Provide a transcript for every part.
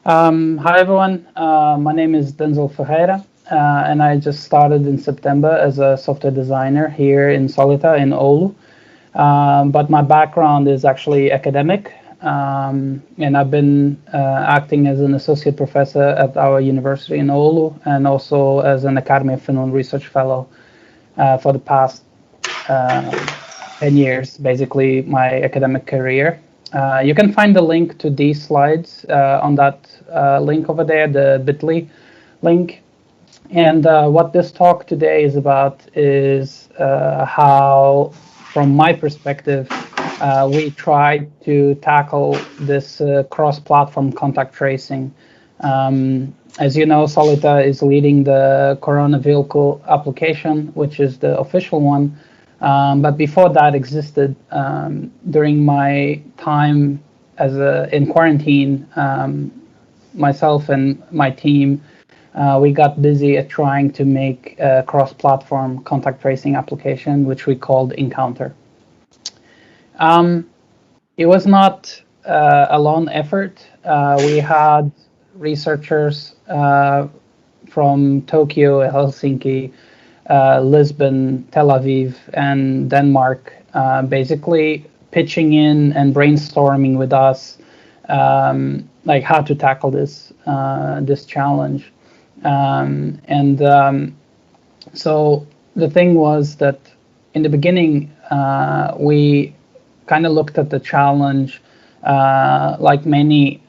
Hi everyone, my name is Denzil Ferreira, and I just started in September as a software designer here in Solita in Oulu. But my background is actually academic, and I've been acting as an associate professor at our university in Oulu and also as an Academy of Finland research fellow for the past 10 years, basically my academic career. You can find the link to these slides on that link over there, the bit.ly link. And what this talk today is about is how, from my perspective, we try to tackle this cross-platform contact tracing. As you know, Solita is leading the Corona Vehicle application, which is the official one. But before that existed, during my time in quarantine, myself and my team, we got busy at trying to make a cross-platform contact tracing application, which we called Encounter. It was not a lone effort. We had researchers from Tokyo, Helsinki, Lisbon, Tel Aviv, and Denmark, basically pitching in and brainstorming with us, like how to tackle this challenge. So the thing was that in the beginning, we kind of looked at the challenge like many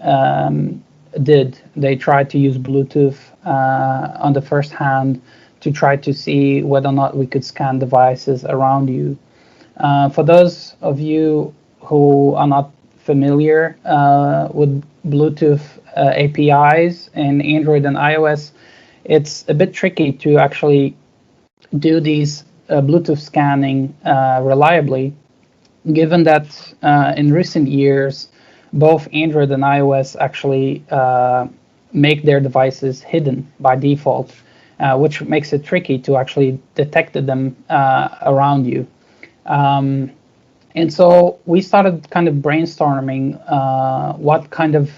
did. They tried to use Bluetooth on the first hand to try to see whether or not we could scan devices around you. For those of you who are not familiar with Bluetooth APIs in Android and iOS, it's a bit tricky to actually do these Bluetooth scanning reliably, given that in recent years, both Android and iOS actually make their devices hidden by default. Which makes it tricky to actually detect them around you. And so we started kind of brainstorming what kind of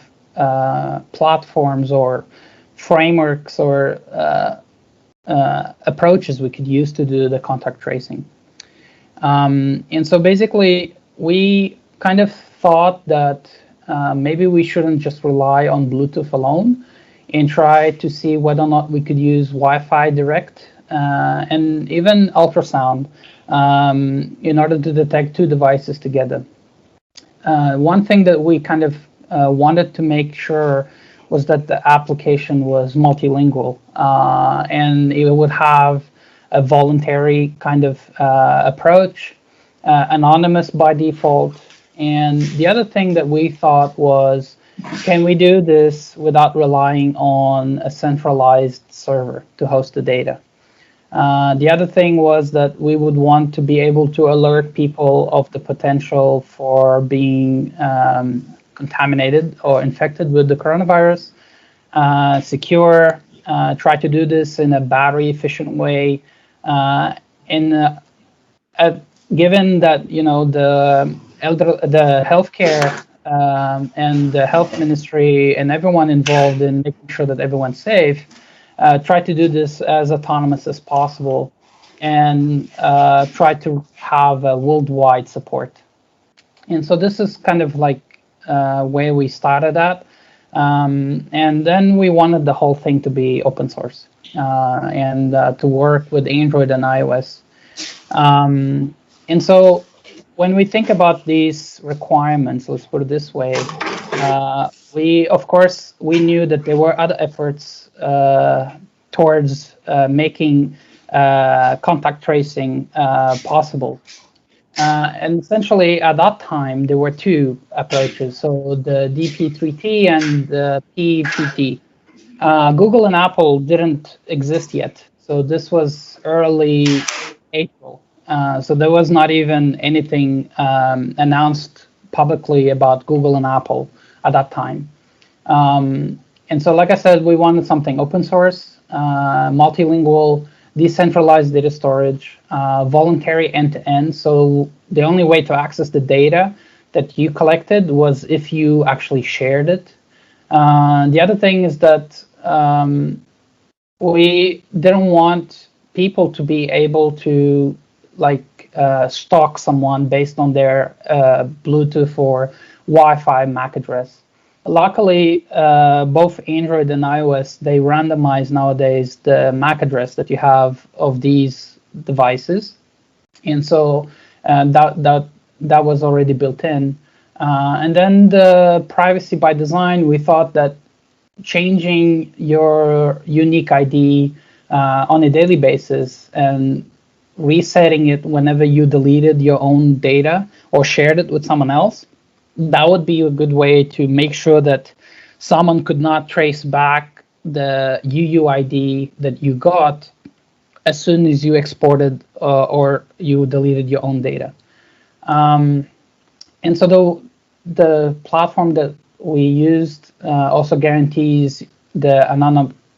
platforms or frameworks or approaches we could use to do the contact tracing. And so basically, we kind of thought that maybe we shouldn't just rely on Bluetooth alone, and try to see whether or not we could use Wi-Fi direct and even ultrasound in order to detect two devices together. One thing that we kind of wanted to make sure was that the application was multilingual and it would have a voluntary kind of approach, anonymous by default. And the other thing that we thought was, can we do this without relying on a centralized server to host the data? The other thing was that we would want to be able to alert people of the potential for being contaminated or infected with the coronavirus, secure, try to do this in a battery efficient way. Given that, the healthcare and the health ministry and everyone involved in making sure that everyone's safe, try to do this as autonomous as possible and try to have a worldwide support. And so this is kind of like where we started at. And then we wanted the whole thing to be open source and to work with Android and iOS. And so when we think about these requirements, let's put it this way, we knew that there were other efforts towards making contact tracing possible. And essentially, at that time, there were two approaches, so the DP3T and the PPT. Google and Apple didn't exist yet, so this was early April. So there was not even anything announced publicly about Google and Apple at that time. And so, like I said, we wanted something open source, multilingual, decentralized data storage, voluntary end-to-end. So the only way to access the data that you collected was if you actually shared it. The other thing is that we didn't want people to be able to stalk someone based on their Bluetooth or Wi-Fi MAC address. Luckily, both Android and iOS, they randomize nowadays the MAC address that you have of these devices, and so that was already built in. And then the privacy by design, we thought that changing your unique ID on a daily basis and resetting it whenever you deleted your own data or shared it with someone else, that would be a good way to make sure that someone could not trace back the UUID that you got as soon as you exported or you deleted your own data. And so the platform that we used also guarantees the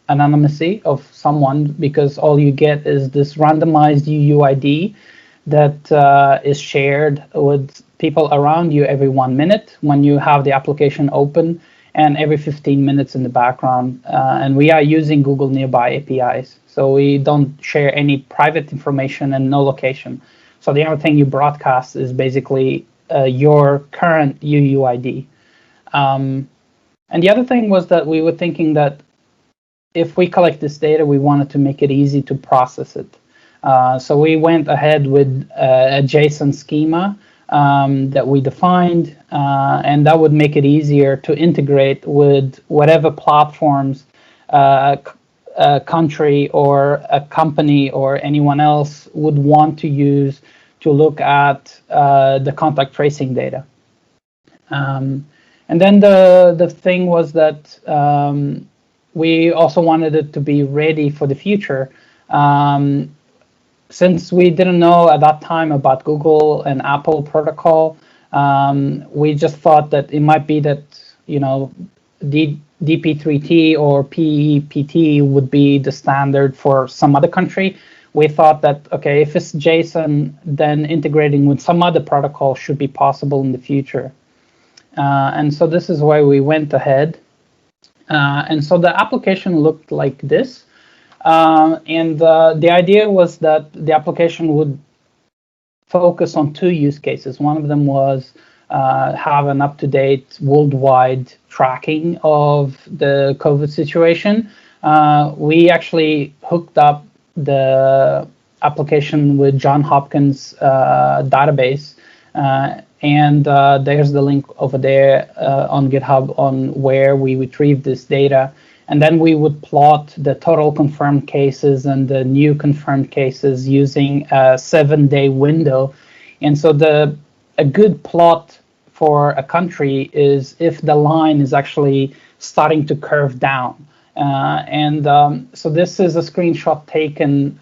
anonymity of someone, because all you get is this randomized UUID that is shared with people around you every 1 minute when you have the application open, and every 15 minutes in the background. And we are using Google Nearby APIs, so we don't share any private information and no location. So the only thing you broadcast is basically your current UUID. And the other thing was that we were thinking that if we collect this data, we wanted to make it easy to process it. So we went ahead with a JSON schema that we defined, and that would make it easier to integrate with whatever platforms a country or a company or anyone else would want to use to look at the contact tracing data. And then the thing was that we also wanted it to be ready for the future. Since we didn't know at that time about Google and Apple protocol, we just thought that it might be that, DP3T or PEPT would be the standard for some other country. We thought that, okay, if it's JSON, then integrating with some other protocol should be possible in the future. And so this is why we went ahead. And so the application looked like this. And the idea was that the application would focus on two use cases. One of them was have an up-to-date worldwide tracking of the COVID situation. We actually hooked up the application with Johns Hopkins database, and there's the link over there on GitHub on where we retrieved this data. And then we would plot the total confirmed cases and the new confirmed cases using a 7-day window. And so a good plot for a country is if the line is actually starting to curve down. So this is a screenshot taken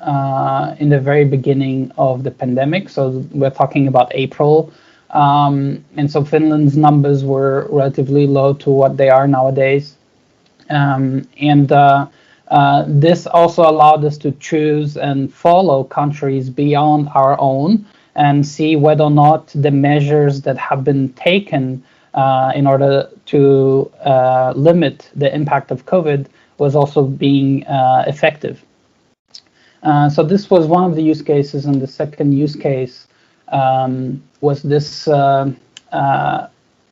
in the very beginning of the pandemic. So we're talking about April. And so Finland's numbers were relatively low to what they are nowadays. This also allowed us to choose and follow countries beyond our own and see whether or not the measures that have been taken in order to limit the impact of COVID was also being effective. So this was one of the use cases, and the second use case was this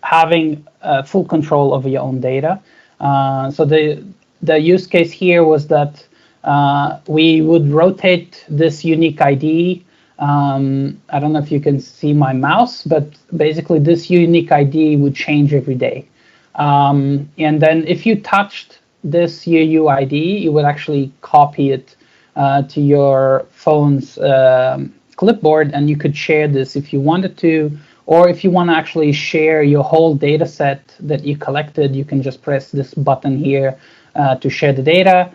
having full control over your own data. So the use case here was that we would rotate this unique ID. I don't know if you can see my mouse, but basically this unique ID would change every day. And then if you touched this UUID, you would actually copy it to your phone's clipboard, and you could share this if you wanted to. Or if you want to actually share your whole data set that you collected, you can just press this button here to share the data.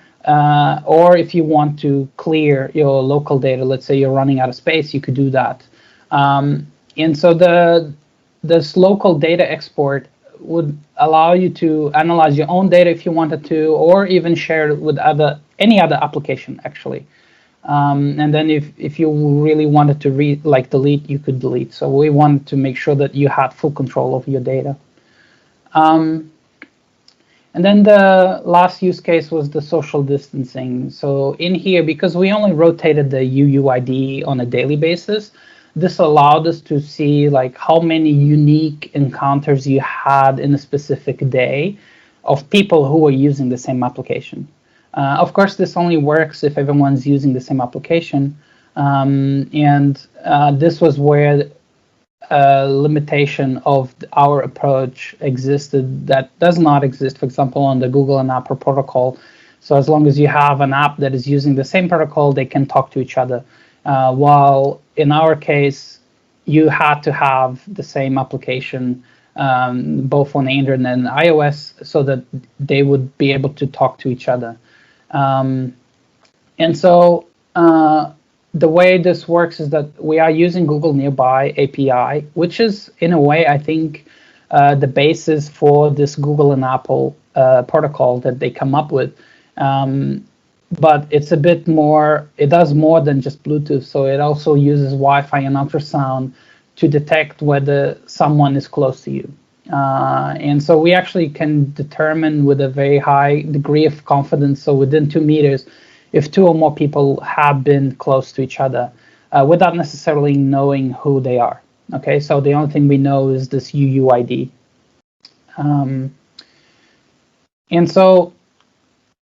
Or if you want to clear your local data, let's say you're running out of space, you could do that. And so this local data export would allow you to analyze your own data if you wanted to, or even share it with any other application, actually. And then if you really wanted to delete, you could delete. So we wanted to make sure that you had full control of your data. And then the last use case was the social distancing. So in here, because we only rotated the UUID on a daily basis, this allowed us to see like how many unique encounters you had in a specific day of people who were using the same application. Of course, this only works if everyone's using the same application. This was where limitation of our approach existed that does not exist, for example, on the Google and Apple protocol. So as long as you have an app that is using the same protocol, they can talk to each other. While in our case, you had to have the same application, both on Android and iOS, so that they would be able to talk to each other. The way this works is that we are using Google Nearby API, which is, in a way, I think, the basis for this Google and Apple protocol that they come up with. But it's a bit more, it does more than just Bluetooth. So it also uses Wi-Fi and ultrasound to detect whether someone is close to you. And so we actually can determine with a very high degree of confidence, so within 2 meters, if 2 or more people have been close to each other without necessarily knowing who they are. Okay, so the only thing we know is this UUID. And so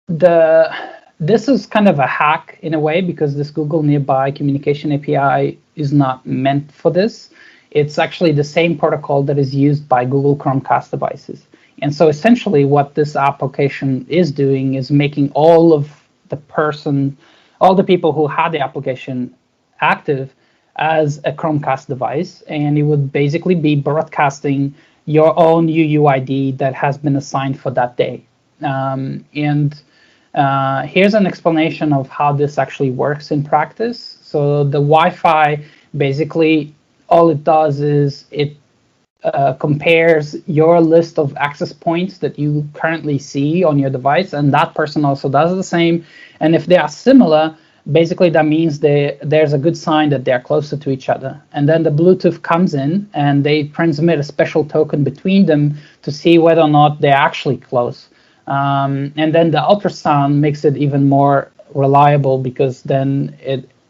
this is kind of a hack in a way, because this Google Nearby Communication API is not meant for this. It's actually the same protocol that is used by Google Chromecast devices. And so essentially what this application is doing is making all the people who had the application active as a Chromecast device, and it would basically be broadcasting your own UUID that has been assigned for that day. Here's an explanation of how this actually works in practice. So the Wi-Fi, basically, all it does is it compares your list of access points that you currently see on your device, and that person also does the same. And if they are similar, basically that means there's a good sign that they're closer to each other. And then the Bluetooth comes in and they transmit a special token between them to see whether or not they're actually close. And then the ultrasound makes it even more reliable, because then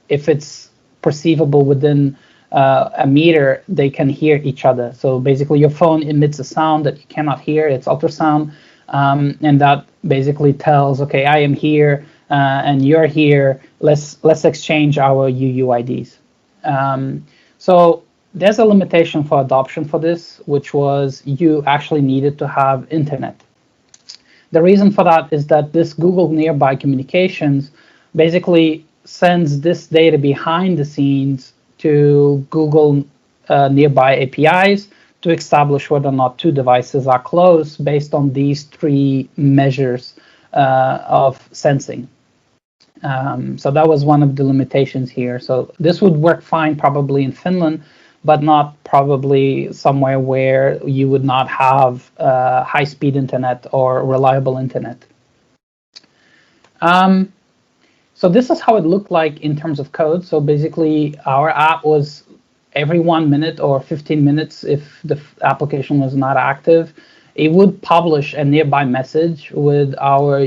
if it's perceivable within a meter, they can hear each other. So basically your phone emits a sound that you cannot hear, it's ultrasound, and that basically tells, okay, I am here and you're here, let's exchange our UUIDs. So there's a limitation for adoption for this, which was you actually needed to have internet. The reason for that is that this Google Nearby Communications basically sends this data behind the scenes to Google Nearby APIs to establish whether or not 2 devices are close based on these 3 measures of sensing. So that was one of the limitations here. So this would work fine probably in Finland, but not probably somewhere where you would not have high-speed internet or reliable internet. So this is how it looked like in terms of code. So basically our app was every 1 minute or 15 minutes, if the application was not active, it would publish a nearby message with our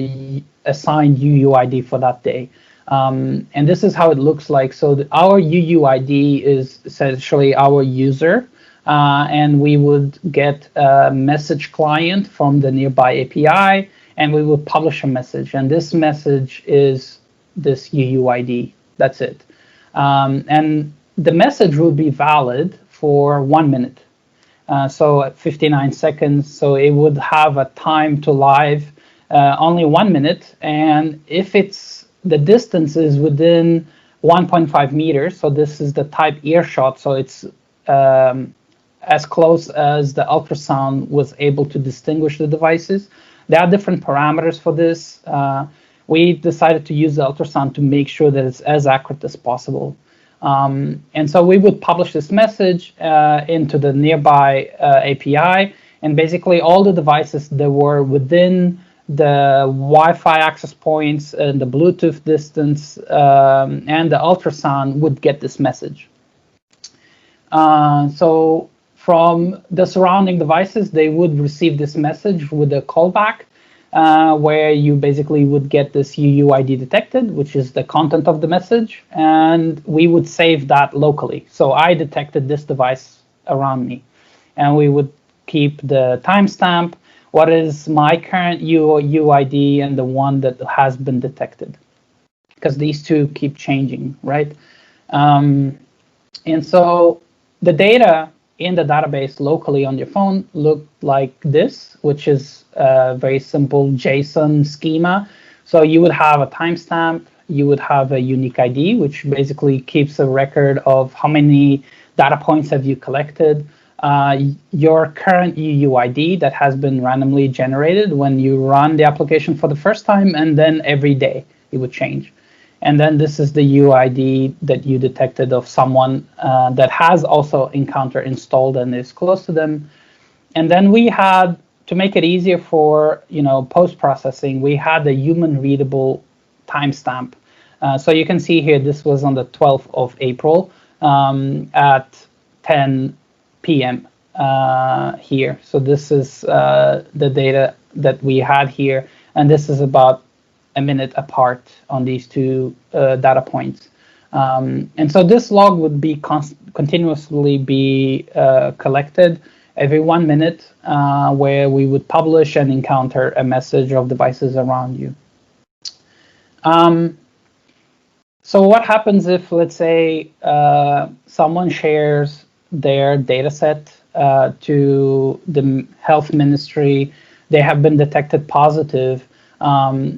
assigned UUID for that day. And this is how it looks like. So our UUID is essentially our user, and we would get a message client from the Nearby API, and we would publish a message. And this message is this UUID. That's it. And the message would be valid for 1 minute. So at 59 seconds, so it would have a time to live only 1 minute. And if the distance is within 1.5 meters, so this is the type earshot, so it's as close as the ultrasound was able to distinguish the devices. There are different parameters for this. We decided to use the ultrasound to make sure that it's as accurate as possible. And so we would publish this message into the Nearby API, and basically all the devices that were within the Wi-Fi access points and the Bluetooth distance and the ultrasound would get this message. So from the surrounding devices, they would receive this message with a callback, where you basically would get this UUID detected, which is the content of the message, and we would save that locally. So I detected this device around me, and we would keep the timestamp, what is my current UUID and the one that has been detected, because these two keep changing, right? And so the data in the database locally on your phone looked like this, which is a very simple JSON schema. So you would have a timestamp, you would have a unique ID, which basically keeps a record of how many data points have you collected, your current UUID that has been randomly generated when you run the application for the first time, and then every day it would change. And then this is the UID that you detected of someone that has also Encounter installed and is close to them. And then we had, to make it easier for post-processing, we had a human readable timestamp. So you can see here, this was on the 12th of April at 10 p.m. Here. So this is the data that we had here, and this is about a minute apart on these two data points. And so this log would be continuously be collected every 1 minute, where we would publish and encounter a message of devices around you. So what happens if, let's say, someone shares their data set to the health ministry, they have been detected positive.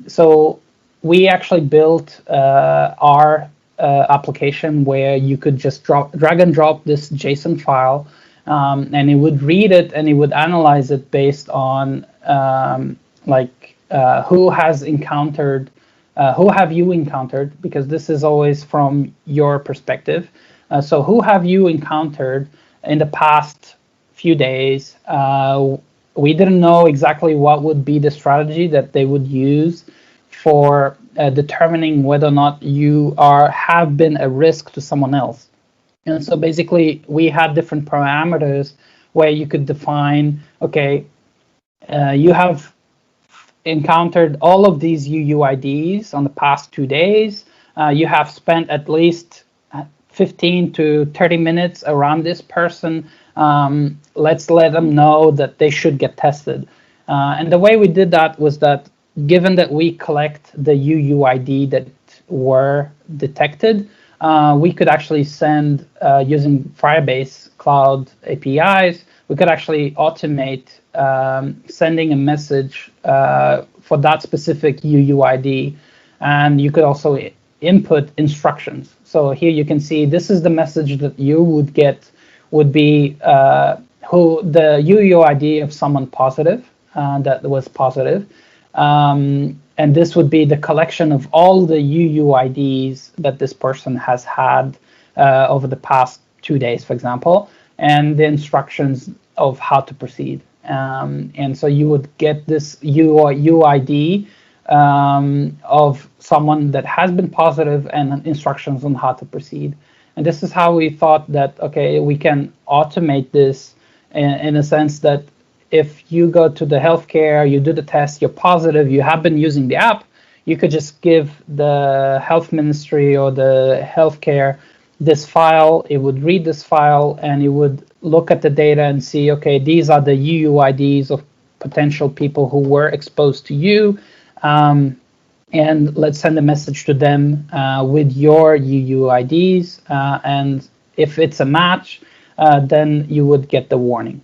So we actually built our application where you could just drag and drop this JSON file, and it would read it and it would analyze it based on who has encountered, who have you encountered, because this is always from your perspective. So who have you encountered in the past few days? We didn't know exactly what would be the strategy that they would use for determining whether or not you have been a risk to someone else. And so basically, we had different parameters where you could define, okay, you have encountered all of these UUIDs on the past 2 days. You have spent at least 15 to 30 minutes around this person. Let's let them know that they should get tested. And the way we did that was that, given that we collect the UUID that were detected, we could actually send, using Firebase Cloud APIs, we could actually automate sending a message for that specific UUID. And you could also input instructions. So here you can see, this is the message that you would get, would be who the UUID of someone positive, that was positive. And this would be the collection of all the UUIDs that this person has had over the past 2 days, for example, and the instructions of how to proceed. And so you would get this UUID of someone that has been positive and instructions on how to proceed. And this is how we thought that, okay, we can automate this in a sense that if you go to the healthcare, you do the test, you're positive, you have been using the app, you could just give the health ministry or the healthcare this file, it would read this file, and it would look at the data and see, okay, these are the UUIDs of potential people who were exposed to you, and let's send a message to them with your UUIDs, and if it's a match, then you would get the warning.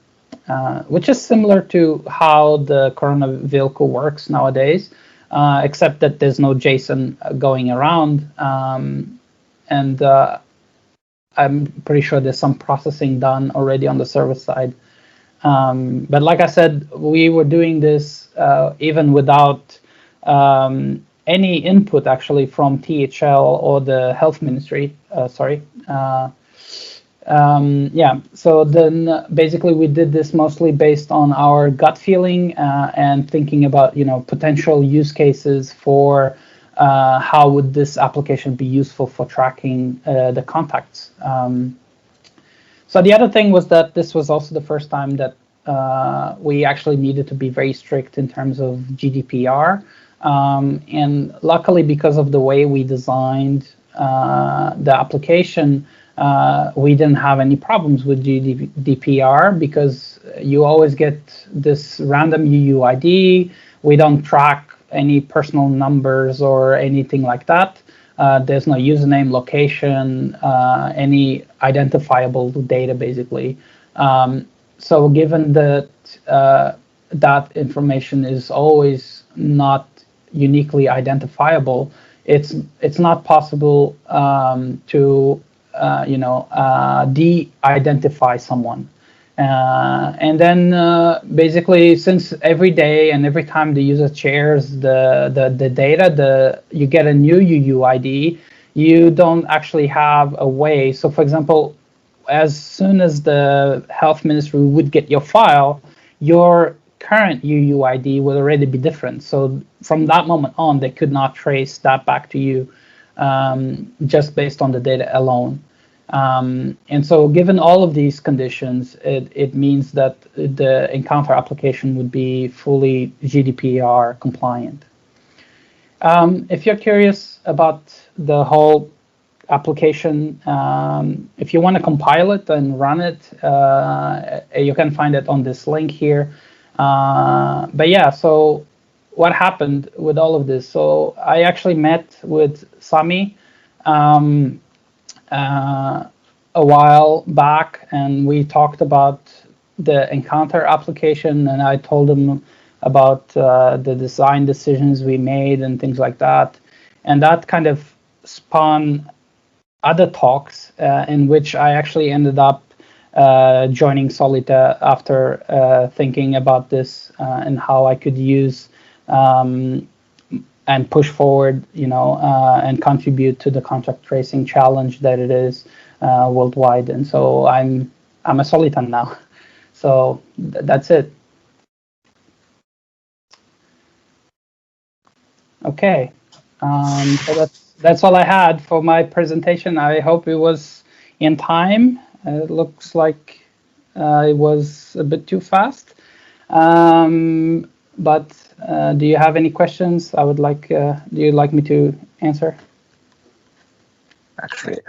Which is similar to how the Corona vehicle works nowadays, except that there's no JSON going around, and I'm pretty sure there's some processing done already on the server side. But like I said, we were doing this even without any input actually from THL or the health ministry, so then basically we did this mostly based on our gut feeling and thinking about, potential use cases for how would this application be useful for tracking the contacts. So the other thing was that this was also the first time that we actually needed to be very strict in terms of GDPR. And luckily, because of the way we designed the application, we didn't have any problems with GDPR because you always get this random UUID. We don't track any personal numbers or anything like that. There's no username, location, any identifiable data, basically. So given that that information is always not uniquely identifiable, it's not possible to de-identify someone. And then basically, since every day and every time the user shares the data, you get a new UUID, you don't actually have a way. So for example, as soon as the health ministry would get your file, your current UUID would already be different. So from that moment on, they could not trace that back to you just based on the data alone. And so given all of these conditions, it means that the Encounter application would be fully GDPR compliant. If you're curious about the whole application, if you want to compile it and run it, you can find it on this link here. But yeah, so what happened with all of this? So I actually met with Sami a while back, and we talked about the Encounter application, and I told him about the design decisions we made and things like that. And that kind of spawned other talks in which I actually ended up joining Solita after thinking about this and how I could use and push forward, and contribute to the contact tracing challenge that it is worldwide. And so I'm a Solitan now. So that's it. Okay, so that's all I had for my presentation. I hope it was in time. It looks like it was a bit too fast. But do you have any questions? Do you like me to answer? Actually,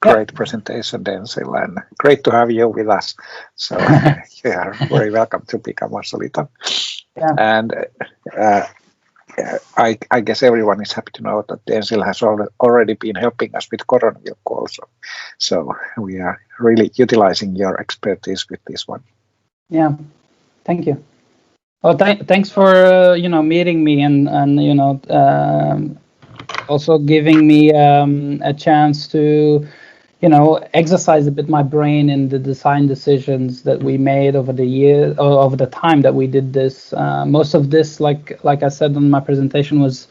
great presentation, Denzil, and great to have you with us. So you are very welcome to become a Solitan. Yeah. And I guess everyone is happy to know that Denzil has already been helping us with coronavirus also. So we are really utilizing your expertise with this one. Yeah, thank you. Well, thanks for meeting me and also giving me a chance to exercise a bit my brain in the design decisions that we made over the year, or over the time that we did this. Most of this, like I said in my presentation, was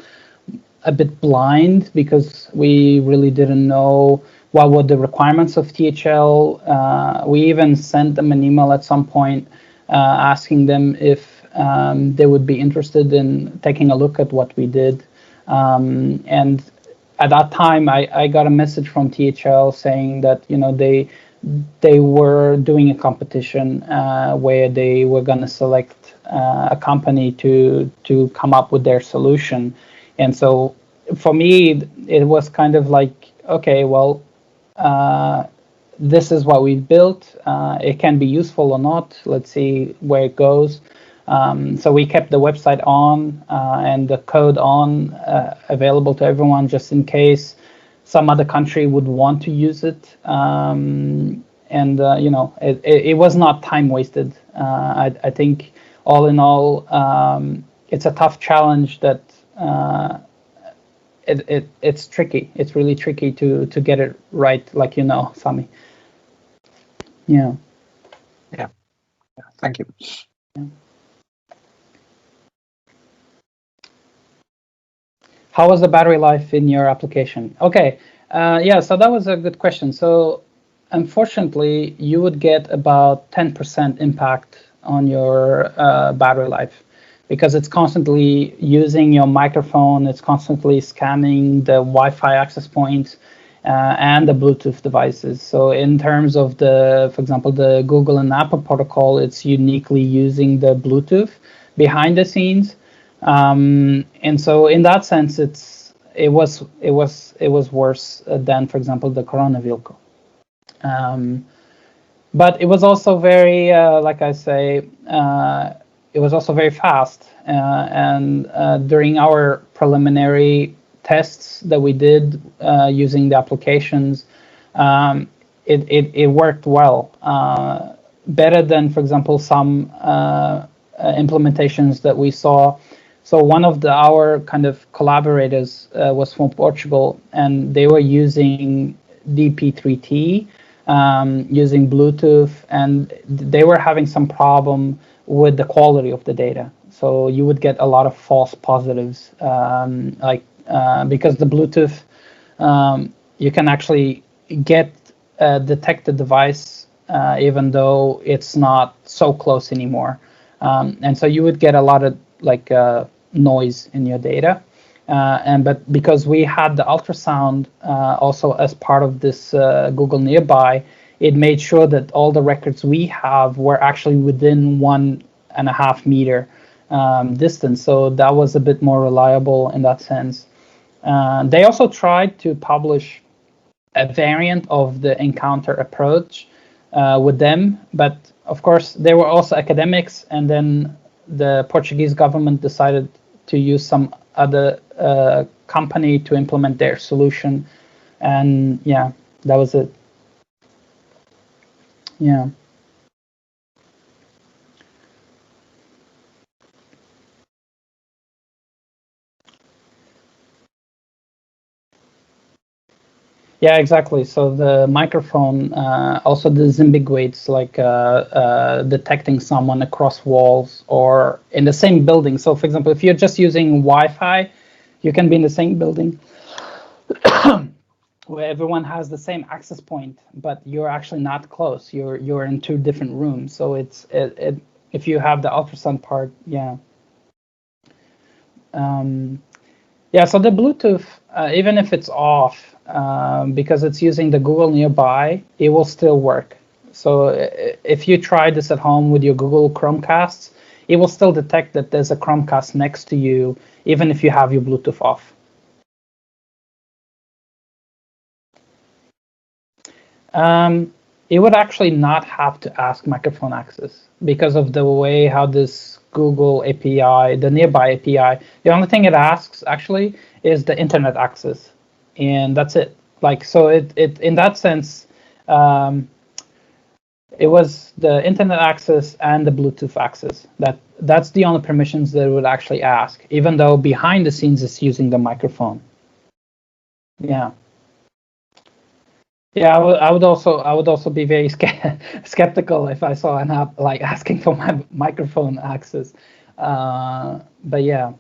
a bit blind because we really didn't know what were the requirements of THL. We even sent them an email at some point asking them if they would be interested in taking a look at what we did. And at that time, I got a message from THL saying that they were doing a competition where they were going to select a company to come up with their solution. And so for me, it was kind of like, okay, well, this is what we built. It can be useful or not. Let's see where it goes. So we kept the website on and the code on, available to everyone, just in case some other country would want to use it. It was not time wasted. I think all in all, it's a tough challenge that it's tricky. It's really tricky to get it right, like Sami. Yeah. Yeah. Thank you. Yeah. How was the battery life in your application? Okay, so that was a good question. So unfortunately, you would get about 10% impact on your battery life because it's constantly using your microphone, it's constantly scanning the Wi-Fi access points, and the Bluetooth devices. So in terms of for example, the Google and Apple protocol, it's uniquely using the Bluetooth behind the scenes. And so in that sense, it was worse than, for example, the Corona vehicle. But it was also very, like I say, it was also very fast. And during our preliminary tests that we did using the applications, it worked well, better than, for example, some implementations that we saw. So one of our kind of collaborators was from Portugal, and they were using DP3T, using Bluetooth, and they were having some problem with the quality of the data. So you would get a lot of false positives, because the Bluetooth, you can actually detect the device even though it's not so close anymore. And so you would get a lot of noise in your data. But because we had the ultrasound also as part of this Google Nearby, it made sure that all the records we have were actually within 1.5 meter distance. So that was a bit more reliable in that sense. They also tried to publish a variant of the encounter approach with them, but of course they were also academics, and then the Portuguese government decided to use some other company to implement their solution, and yeah, that was it. Yeah. Yeah, exactly. So the microphone also disambiguates, detecting someone across walls or in the same building. So, for example, if you're just using Wi-Fi, you can be in the same building where everyone has the same access point, but you're actually not close. You're in two different rooms. So if you have the ultrasound part, yeah. Yeah, so the Bluetooth, even if it's off, because it's using the Google Nearby, it will still work. So if you try this at home with your Google Chromecasts, it will still detect that there's a Chromecast next to you, even if you have your Bluetooth off. It would actually not have to ask microphone access because of the way how this Google API, the Nearby API, the only thing it asks actually is the internet access, and that's it. So it in that sense, it was the internet access and the Bluetooth access. That's the only permissions that it would actually ask, even though behind the scenes it's using the microphone. Yeah. Yeah, I would also be very skeptical if I saw an app asking for my microphone access. But yeah,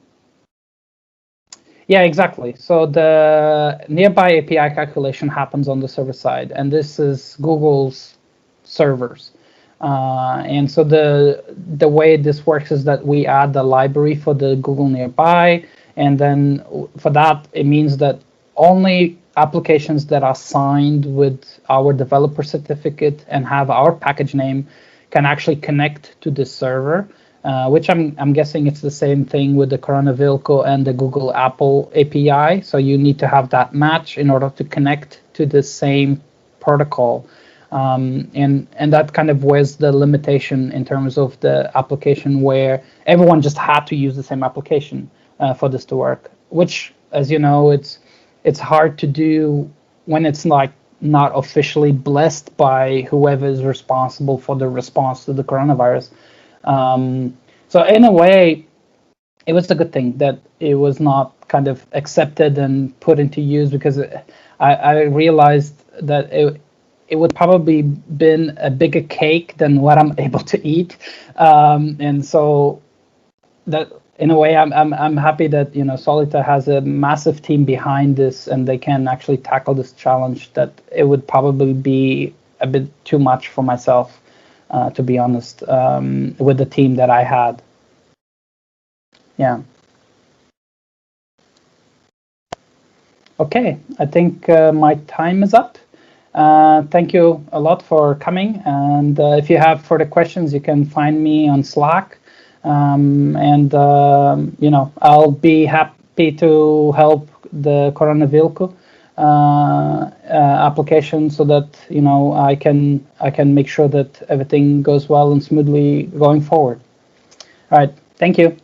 exactly. So the Nearby API calculation happens on the server side, and this is Google's servers. And so the way this works is that we add the library for the Google Nearby, and then for that it means that only applications that are signed with our developer certificate and have our package name can actually connect to this server, which I'm guessing it's the same thing with the Corona vehicle and the Google Apple API. So you need to have that match in order to connect to the same protocol. And that kind of was the limitation in terms of the application, where everyone just had to use the same application for this to work, which, as you know, it's hard to do when it's not officially blessed by whoever is responsible for the response to the coronavirus. So in a way, it was a good thing that it was not kind of accepted and put into use, because I realized that it would probably been a bigger cake than what I'm able to eat, and so that in a way I'm happy that Solita has a massive team behind this, and they can actually tackle this challenge that it would probably be a bit too much for myself, to be honest, with the team that I had. Yeah. Okay, I think my time is up. Thank you a lot for coming. And if you have further questions, you can find me on Slack. I'll be happy to help the Corona Vilko application so that I can make sure that everything goes well and smoothly going forward. All right, thank you.